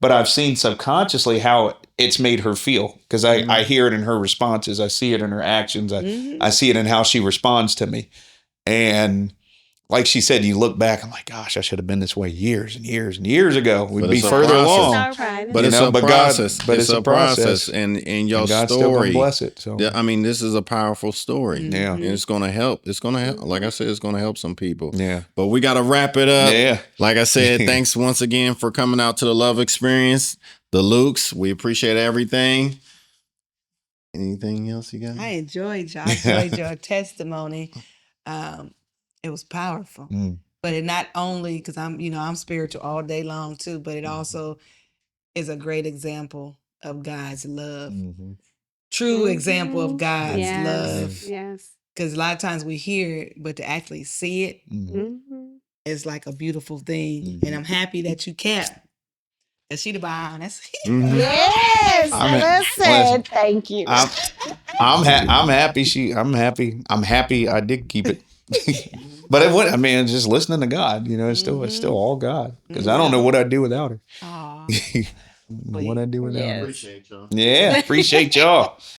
but I've seen subconsciously how it's made her feel because I hear it in her responses. I see it in her actions. I see it in how she responds to me. And like she said, you look back, I'm like, gosh, I should have been this way years and years and years ago. We'd But be it's a further process. along. All right. But it's know, a but God- process. but it's a process. And your And God's still story. gonna bless it. So I mean, this is a powerful story. Yeah. And it's going to help. It's going to help. Like I said, it's going to help some people. yeah. But we got to wrap it up. Yeah. Like I said, thanks once again for coming out to the Love Experience, the Lukes. We appreciate everything. Anything else you got? I enjoyed your testimony. It was powerful. But it not only because I'm spiritual all day long too, but it also is a great example of God's love. True example of God's love. Yes. Because a lot of times we hear it, but to actually see it Mm-hmm. is like a beautiful thing. And I'm happy that you kept. And she the honest. Mhm. Yes. Listen. Thank you. I'm happy. I'm happy I did keep it. But it's just listening to God, it's still all God. Because I don't know what I'd do without her. Aw. What I'd do without her. Yes. Appreciate y'all. Yeah, appreciate y'all.